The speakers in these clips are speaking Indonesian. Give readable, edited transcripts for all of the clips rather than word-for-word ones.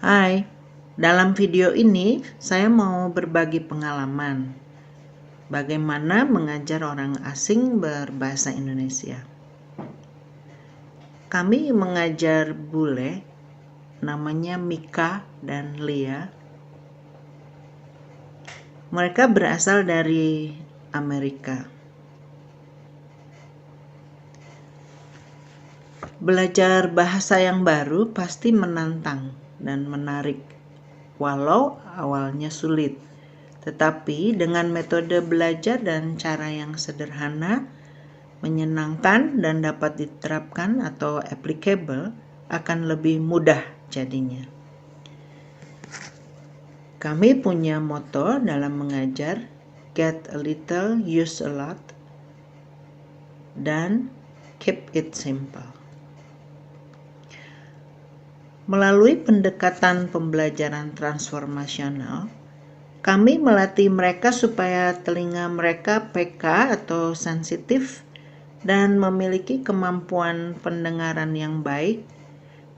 Hai, dalam video ini saya mau berbagi pengalaman bagaimana mengajar orang asing berbahasa Indonesia. Kami mengajar bule, namanya Mika dan Lia. Mereka berasal dari Amerika. Belajar bahasa yang baru pasti menantang dan menarik, walau awalnya sulit. Tetapi dengan metode belajar dan cara yang sederhana, menyenangkan dan dapat diterapkan atau applicable, akan lebih mudah jadinya. Kami punya motto dalam mengajar, get a little, use a lot, dan keep it simple. Melalui pendekatan pembelajaran transformasional, kami melatih mereka supaya telinga mereka peka atau sensitif dan memiliki kemampuan pendengaran yang baik.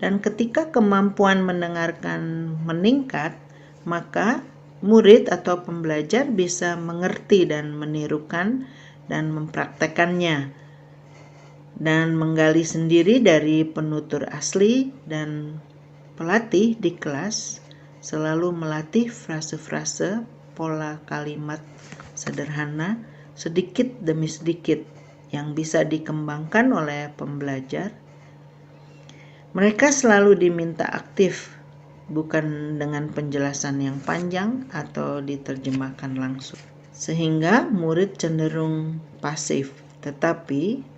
Dan ketika kemampuan mendengarkan meningkat, maka murid atau pembelajar bisa mengerti dan menirukan dan mempraktekannya dan menggali sendiri dari penutur asli. Dan pelatih di kelas selalu melatih frase-frase, pola kalimat sederhana sedikit demi sedikit yang bisa dikembangkan oleh pembelajar. Mereka selalu diminta aktif, bukan dengan penjelasan yang panjang atau diterjemahkan langsung, sehingga murid cenderung pasif. Tetapi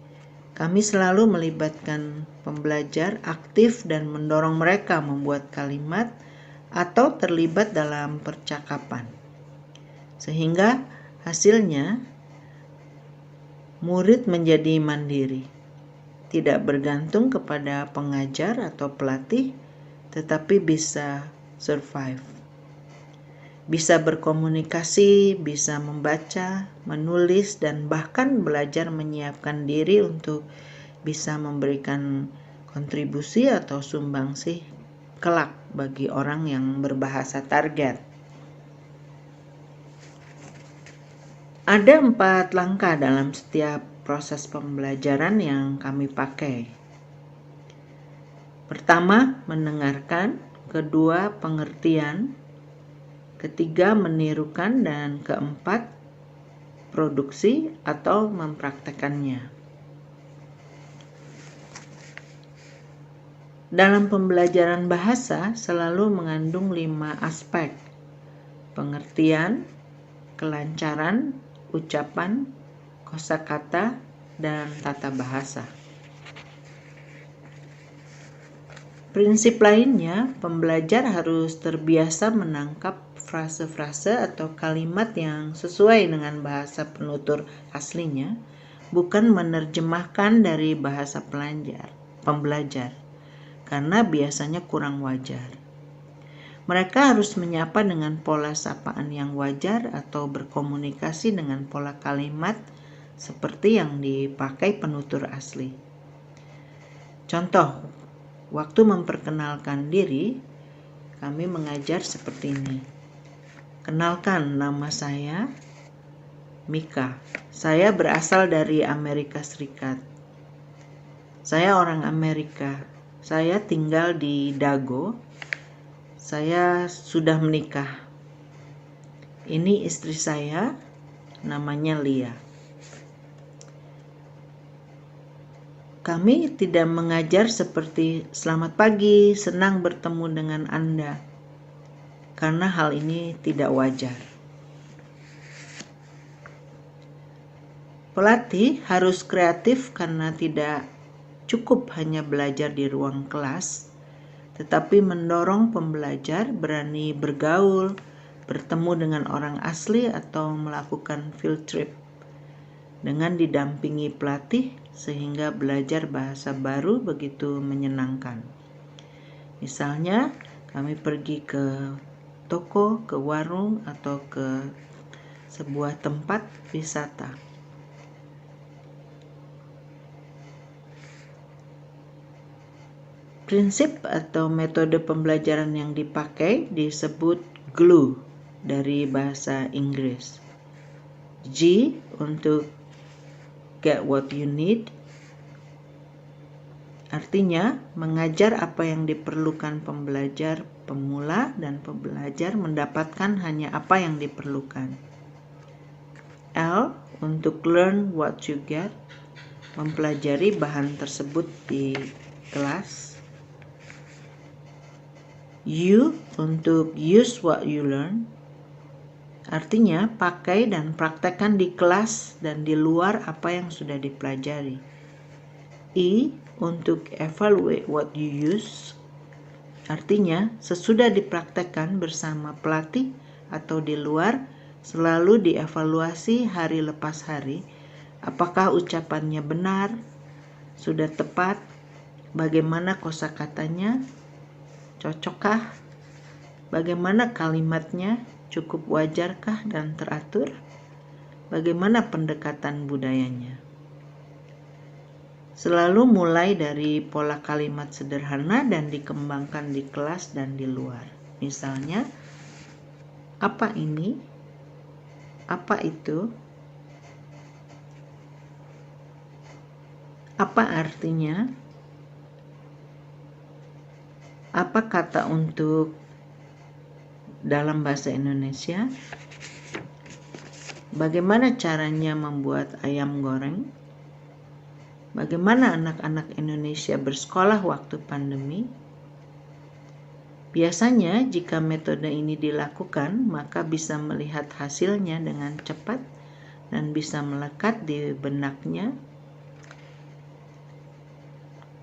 kami selalu melibatkan pembelajar aktif dan mendorong mereka membuat kalimat atau terlibat dalam percakapan. Sehingga hasilnya murid menjadi mandiri, tidak bergantung kepada pengajar atau pelatih, tetapi bisa survive. Bisa berkomunikasi, bisa membaca, menulis, dan bahkan belajar menyiapkan diri untuk bisa memberikan kontribusi atau sumbangsih kelak bagi orang yang berbahasa target. Ada 4 langkah dalam setiap proses pembelajaran yang kami pakai. Pertama, mendengarkan. Kedua, pengertian. Ketiga, menirukan. Dan keempat, produksi atau mempraktekannya. Dalam pembelajaran bahasa selalu mengandung 5 aspek: pengertian, kelancaran, ucapan, kosakata, dan tata bahasa. Prinsip lainnya, pembelajar harus terbiasa menangkap frase-frase atau kalimat yang sesuai dengan bahasa penutur aslinya, bukan menerjemahkan dari bahasa pembelajar, karena biasanya kurang wajar. Mereka harus menyapa dengan pola sapaan yang wajar atau berkomunikasi dengan pola kalimat seperti yang dipakai penutur asli. Contoh, waktu memperkenalkan diri, kami mengajar seperti ini. Kenalkan, nama saya Mika. Saya berasal dari Amerika Serikat. Saya orang Amerika. Saya tinggal di Dago. Saya sudah menikah. Ini istri saya, namanya Lia. Kami tidak mengajar seperti "Selamat pagi, senang bertemu dengan Anda", karena hal ini tidak wajar. Pelatih harus kreatif karena tidak cukup hanya belajar di ruang kelas, tetapi mendorong pembelajar berani bergaul, bertemu dengan orang asli, atau melakukan field trip dengan didampingi pelatih, sehingga belajar bahasa baru begitu menyenangkan. Misalnya, kami pergi ke toko, ke warung, atau ke sebuah tempat wisata. Prinsip atau metode pembelajaran yang dipakai disebut GLUE dari bahasa Inggris. G untuk get what you need, artinya mengajar apa yang diperlukan pembelajar pemula dan pembelajar mendapatkan hanya apa yang diperlukan. L untuk learn what you get, mempelajari bahan tersebut di kelas. U untuk use what you learn, artinya pakai dan praktekkan di kelas dan di luar apa yang sudah dipelajari. E untuk evaluate what you use, artinya sesudah dipraktekkan bersama pelatih atau di luar, selalu dievaluasi hari lepas hari, apakah ucapannya benar, sudah tepat, bagaimana kosakatanya, cocokkah, bagaimana kalimatnya, cukup wajarkah dan teratur, bagaimana pendekatan budayanya. Selalu mulai dari pola kalimat sederhana dan dikembangkan di kelas dan di luar. Misalnya, apa ini? Apa itu? Apa artinya? Apa kata untuk dalam bahasa Indonesia? Bagaimana caranya membuat ayam goreng? Bagaimana anak-anak Indonesia bersekolah waktu pandemi? Biasanya, jika metode ini dilakukan, maka bisa melihat hasilnya dengan cepat dan bisa melekat di benaknya.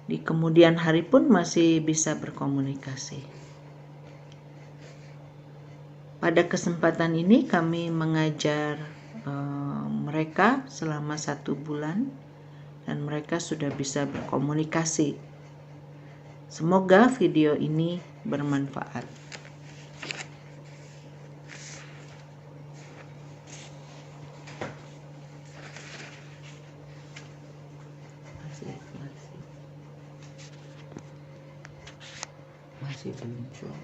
Di kemudian hari pun masih bisa berkomunikasi. Pada kesempatan ini kami mengajar mereka selama 1 bulan dan mereka sudah bisa berkomunikasi. Semoga video ini bermanfaat. Masih belum cuy.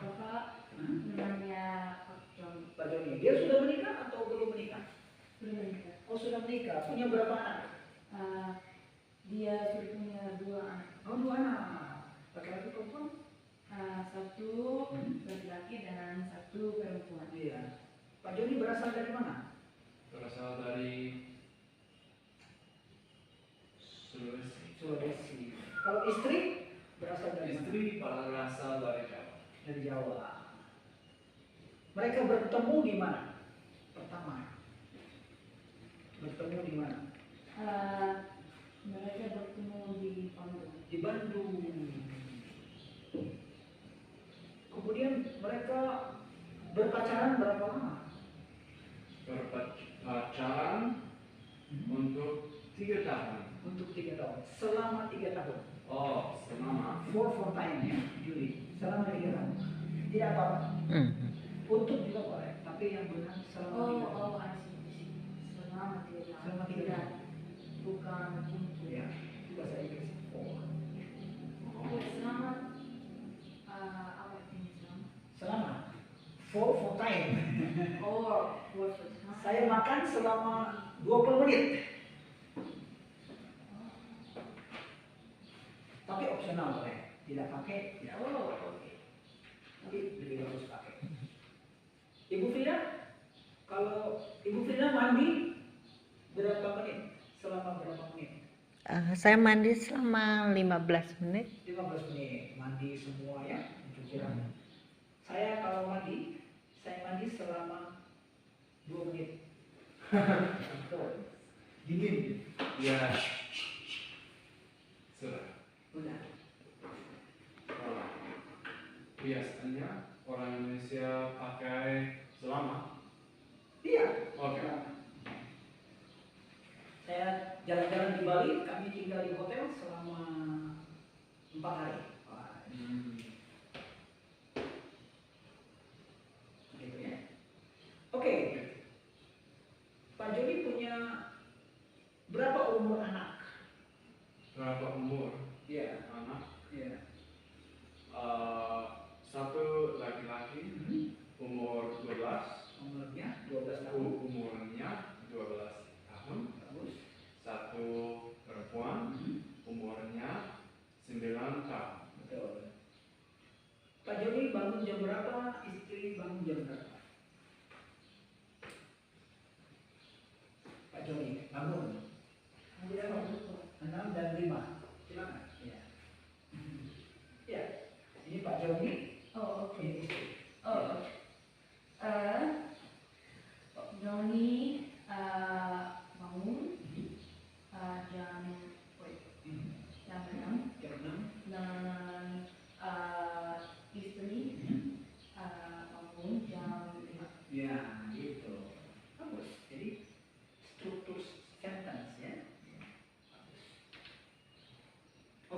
Bapak namanya Pak Joni, dia sudah menikah atau belum menikah? sudah menikah. Oh, sudah menikah. Punya berapa anak? Dia sudah punya 2 anak. Oh, 2 anak. Laki-laki perempuan? 1 laki-laki dan 1 perempuan. Iya. Pak Joni berasal dari mana? Berasal dari Sulawesi. Sulawesi. Kalau istri berasal dari mana? Istri berasal dari Jawa. Dari Jawa. Mereka bertemu di mana? Pertama. Bertemu di mana? Mereka bertemu di Bandung. Di Bandung. Kemudian mereka berpacaran berapa lama? Berpacaran untuk 3 tahun. Untuk 3 tahun. Selama 3 tahun. Oh, selama For time ya, Juli. Selama 3 tahun. Tidak apa-apa. Untuk juga boleh, tapi yang benar selama 3 tahun. Asik. Selama 3 tahun. Selama 3 tahun. Bukan untuk. Ya, itu bahasa Inggris. For. Selama apa ini selama? Selama. For time. For Saya makan selama 20 menit. Tapi opsional boleh. Tidak pakai, tidak. oke. Tapi lebih bagus pakai. Ibu Frida, kalau Ibu Frida mandi berapa menit? Selama berapa menit? Saya mandi selama 15 menit. 15 menit. Mandi semua ya, cuci rambut. Saya kalau mandi, saya mandi selama 2 menit. Dingin. ya sudah. Udah. Biasanya orang Indonesia pakai selama. Iya. Oke. Saya jalan-jalan di Bali, kami tinggal di hotel selama 4 hari. Gitu ya. Oke. Pak Joni punya berapa umur anak?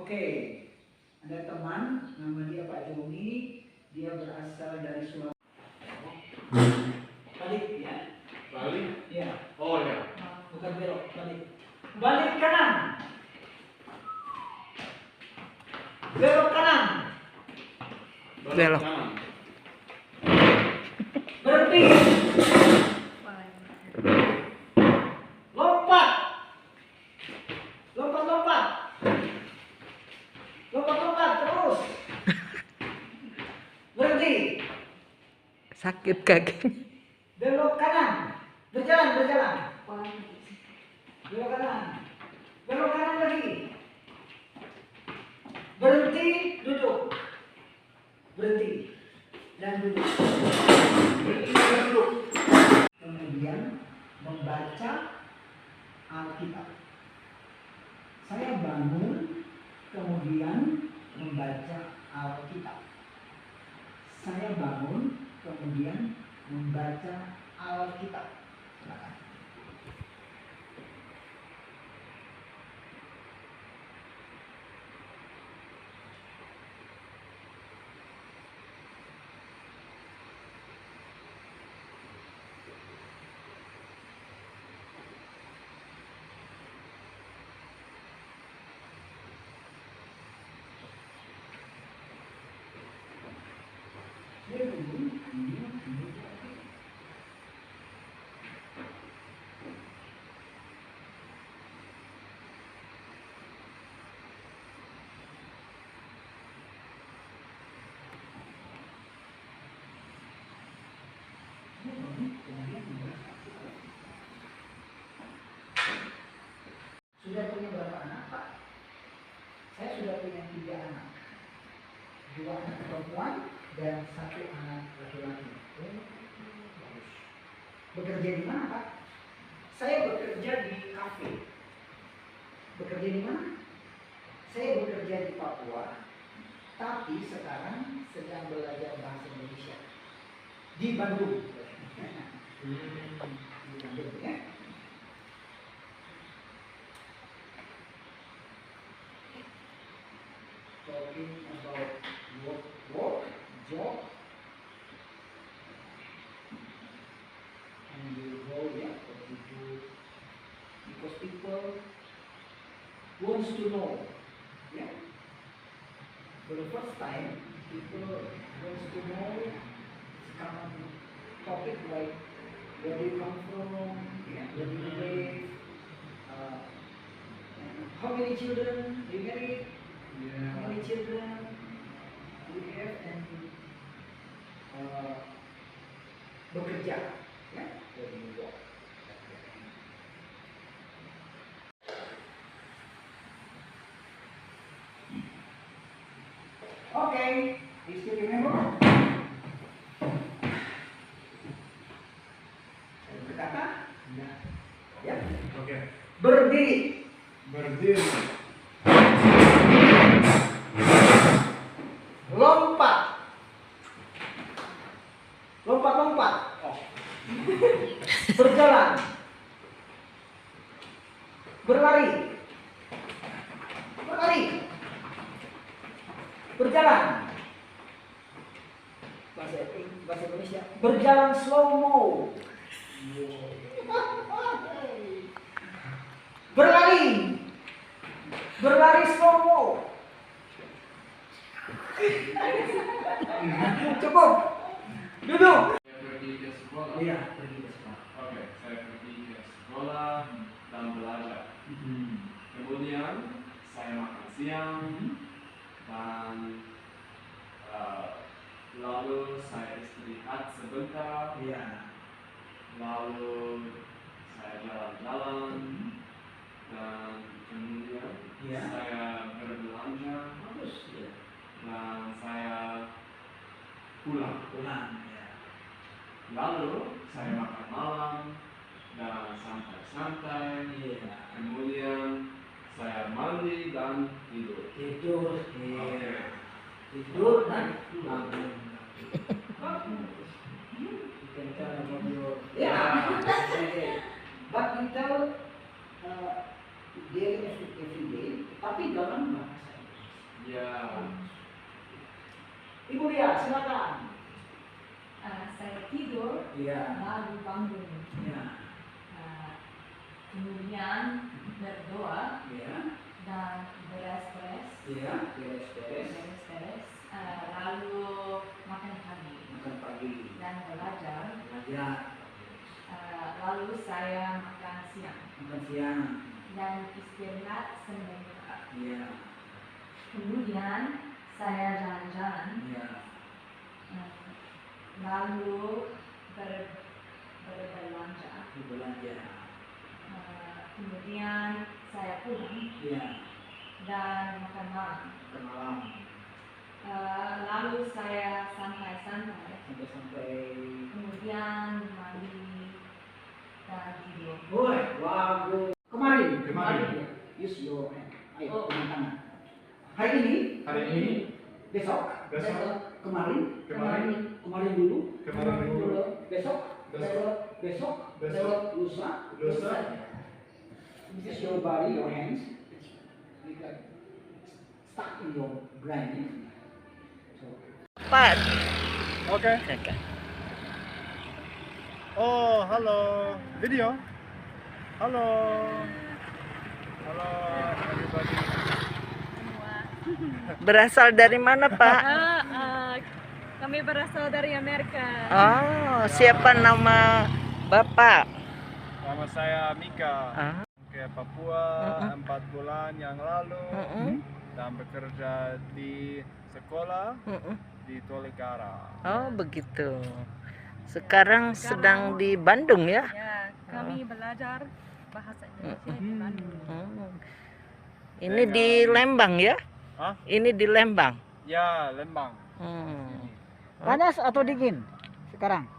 Oke, ada teman nama dia Pak Joni, dia berasal dari Sulawesi. Balik ya? Balik? Ya, Oh ya. bukan belok, balik. Balik kanan. Belok kanan. Belok. Kanan. Berhenti. Lompat. Lompat, lompat. Lompat, lompat terus. Berhenti. Sakit kakinya. Belok kanan. Berjalan, berjalan. Belok kanan. Belok kanan lagi. Berhenti, duduk. Berhenti. Dan duduk. Berhenti dan duduk. Kemudian membaca Alkitab. Saya bangun, kemudian membaca Alkitab. Saya bangun, kemudian membaca Alkitab. Silakan. Sudah punya berapa anak, Pak? Saya sudah punya 3 anak. 2 anak perempuan dan 1 anak laki-laki. Bagus. Bekerja di mana, Pak? Saya bekerja di kafe. Bekerja di mana? Saya bekerja di Papua, tapi sekarang sedang belajar bahasa Indonesia di Bandung. Di Bandung ya. Talking about work, job, and you go, yeah, what you do, because people wants to know, yeah. For the first time, people wants to know common topic like where do you come from, yeah, where do you live, how many children you married. How many children do you have and bekerja, ya, dari work. Okay, you still remember? Saya berkata, ya, Oke. berdiri. Berdiri. Lompat. Lompat-lompat. Oh. Berjalan. Berlari. Berlari. Berjalan. Bahasa Indonesia. Berjalan slow-mo. Berlari. Berlari slow-mo. Cukup. Duduk. Saya pergi ke sekolah. Iya, pergi ke sekolah. Oke, saya pergi ke sekolah dan belajar. Kemudian saya makan siang dan lalu saya istirahat sebentar. Iya. Lalu saya jalan-jalan dan kemudian Iya. saya berbelanja Bagus. Iya. dan saya pulang. Pulang. Ya. Lalu saya makan malam dan santai-santai. Iya. Kemudian saya mandi dan tidur. Tidur. Oke. Iya. Tidur dan pulang. You can tell about your. Yeah. But you tell daily every day, tapi dalam bahasa Inggris. Ya. Ibu Lia, silakan. Saya tidur Iya. lalu bangun. Iya. Kemudian berdoa Iya. dan beres-beres. Iya. Beres-beres. Beres-beres. Lalu makan pagi Makan pagi. dan belajar. Belajar. Lalu saya makan siang Makan siang. dan istirahat sebentar. Iya. Kemudian saya jalan-jalan. Iya. Lalu berbelanja. Belanja. Kemudian saya pulang Iya. dan makan malam. Makan malam. Lalu saya santai-santai. Sampai. Kemudian mandi dan tidur. Woi, bagus. Kemarin. Kemarin. Use your hand. Ayo, Oh. tangan. Hari ini. Hari ini. Besok. Besok. Kemarin. Kemarin dulu. Kemarin dulu. Besok. Besok. Besok. Besok. Lusa. Lusa. This is your body, your hands. You got stuck in your brain. So. Pak. Oke. Oh, halo. Video. Halo. Halo, everybody. Berasal dari mana, Pak? Kami berasal dari Amerika. Oh, siapa nama Bapak? Nama saya Mika. Ah. Ke Papua 4 bulan yang lalu dan bekerja di sekolah di Tolikara. Oh, begitu. Sekarang sedang di Bandung ya? Ya, kami belajar bahasa Indonesia di Bandung. Ini di Lembang ya? Hah? Ini di Lembang. Ya, Lembang. Panas atau dingin sekarang?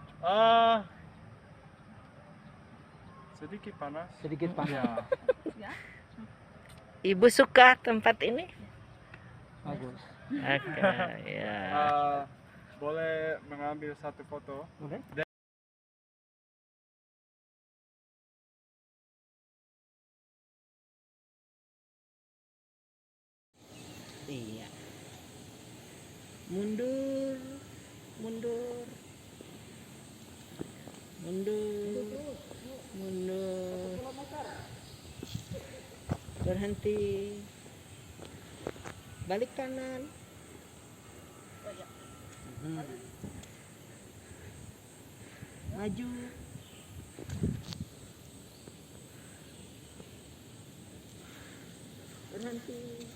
Sedikit panas. Sedikit panas. Ya. Ibu suka tempat ini? Bagus. Oke, ya. Boleh mengambil satu foto? Boleh? Iya. Mundur, mundur, mundur, mundur. Berhenti. Balik kanan. Maju. Berhenti.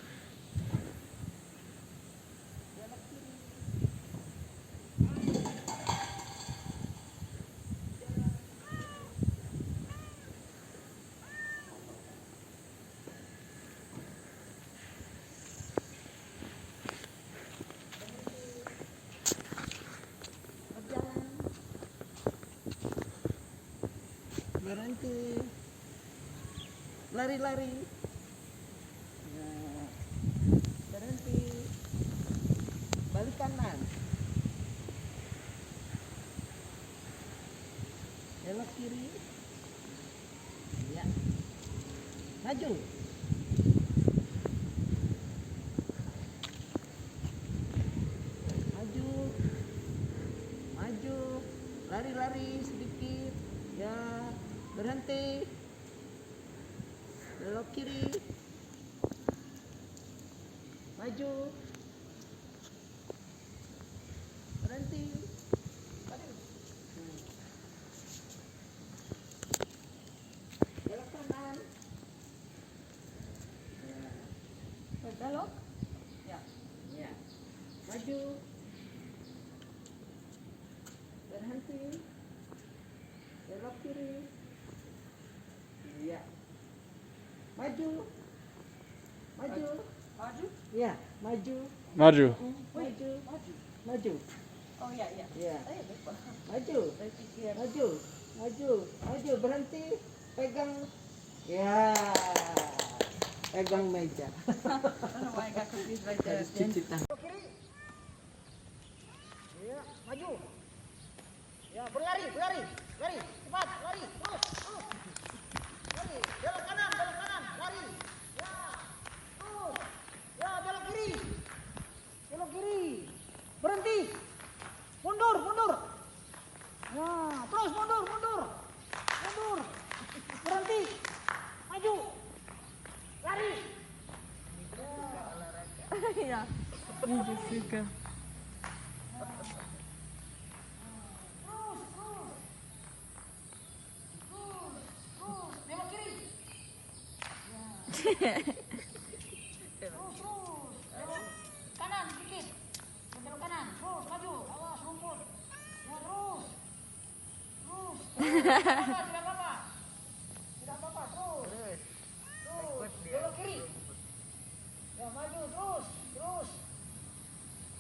Berhenti, lari-lari, nah, berhenti, balik kanan, belok kiri, ya, maju, maju, maju, lari-lari sedikit, ya. Berhenti, belok kiri, maju, berhenti, belok kanan, belok, ya, ya, maju, berhenti, belok kiri. Ya. Maju. Maju. Maju? Ya, maju. Maju. Maju. Maju. Oh ya, ya. Ya. Saya lupa. Maju. Saya pikir. Maju. Maju. Maju, berhenti. Pegang. Ya. Pegang meja. Oh my God, please write Harus that. cuci tangan. Ya, maju. Ya, berlari, berlari, lari, cepat, lari, terus, terus. Lari, belok kanan, lari. Ya, terus. Ya, belok kiri. Ya. Jessica. Kanan sedikit. Belok kanan. Terus maju. Awas rumput. Ya terus. Terus. Tidak apa-apa. Tidak apa-apa. Terus. Terus. Belok kiri. Ya maju terus. Terus.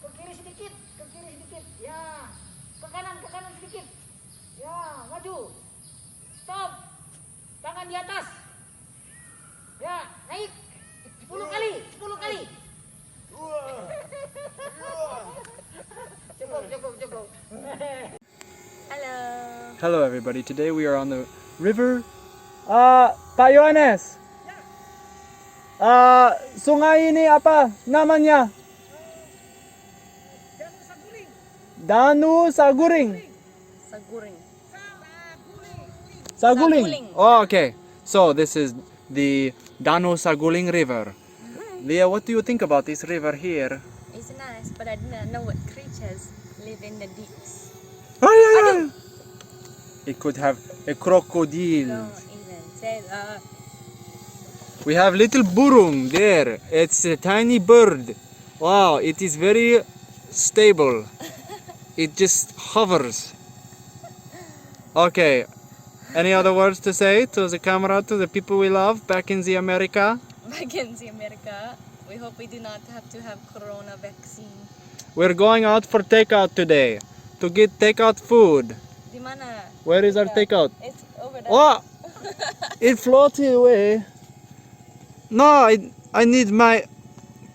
Ke kiri sedikit. Ke kiri sedikit. Ya. Ke kanan sedikit. Ya maju. Stop. Tangan di atas. Ya naik. 10 kali. 10 kali. Cukup. Halo. Hello everybody, today we are on the river. Pak Yohanes. Sungai ini apa namanya? Danu Saguling. Saguling. Saguling. Saguling. Oh, okay. So this is the Danu Saguling River. Leah, what do you think about this river here? It's nice, but I didn't know what creatures live in the deeps. Oh, yeah. It could have a crocodile. Don't even say that. We have little burung there. It's a tiny bird. Wow, it is very stable. It just hovers. Okay. Any other words to say to the camera, to the people we love back in the America? Back in the America, we hope we do not have to have corona vaccine. We're going out for takeout today to get takeout food. Di mana? Where is our Yeah. takeout? It's over there. Oh, it floated away. No, I need my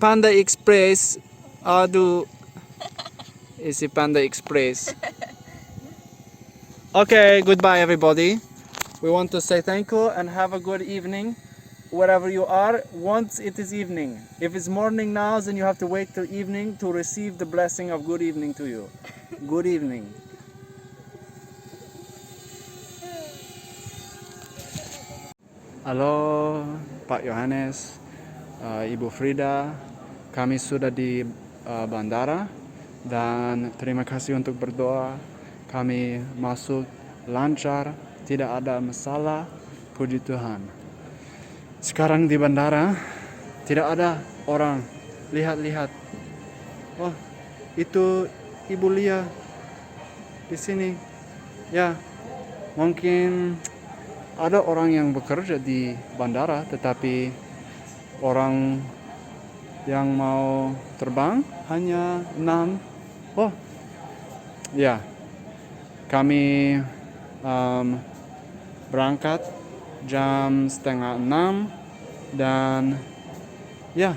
Panda Express. Aduh, isi Panda Express. Okay, goodbye everybody. We want to say thank you and have a good evening wherever you are once it is evening. If it's morning now, then you have to wait till evening to receive the blessing of good evening to you. Good evening. Halo Pak Yohanes, Ibu Frida, kami sudah di bandara dan terima kasih untuk berdoa. Kami masuk lancar, tidak ada masalah, puji Tuhan. Sekarang di bandara tidak ada orang. Lihat-lihat. Oh, itu Ibu Lia di sini. Ya, mungkin ada orang yang bekerja di bandara, tetapi orang yang mau terbang hanya 6. Oh, ya. Kami berangkat jam 5:30 dan ya,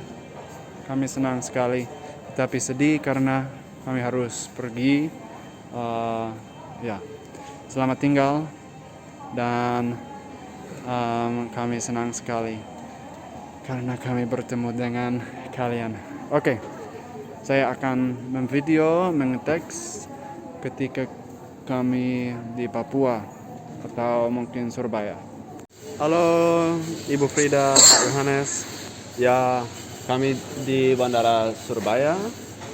kami senang sekali. Tetapi sedih karena kami harus pergi. Ya, selamat tinggal dan kami senang sekali karena kami bertemu dengan kalian. Oke, saya akan memvideo, mengeteks ketika kami di Papua atau mungkin Surabaya. Halo Ibu Frida, Pak Yohanes. Ya, kami di Bandara Surabaya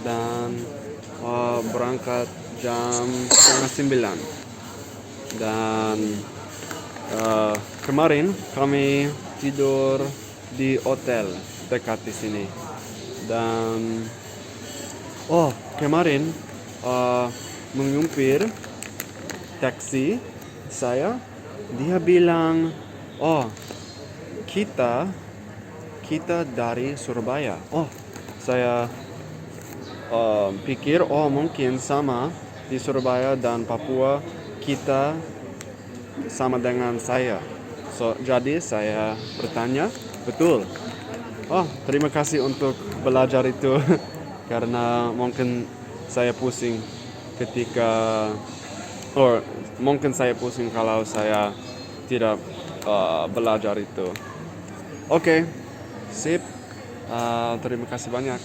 dan berangkat jam 8:30. Dan kemarin kami tidur di hotel dekat di sini. Dan kemarin menyumpir taksi saya, dia bilang, kita dari Surabaya. Saya pikir mungkin sama di Surabaya dan Papua, kita sama dengan saya. Jadi saya bertanya, betul. Terima kasih untuk belajar itu karena mungkin saya pusing ketika mungkin saya pusing kalau saya tidak belajar itu. Oke, sip. Terima kasih banyak.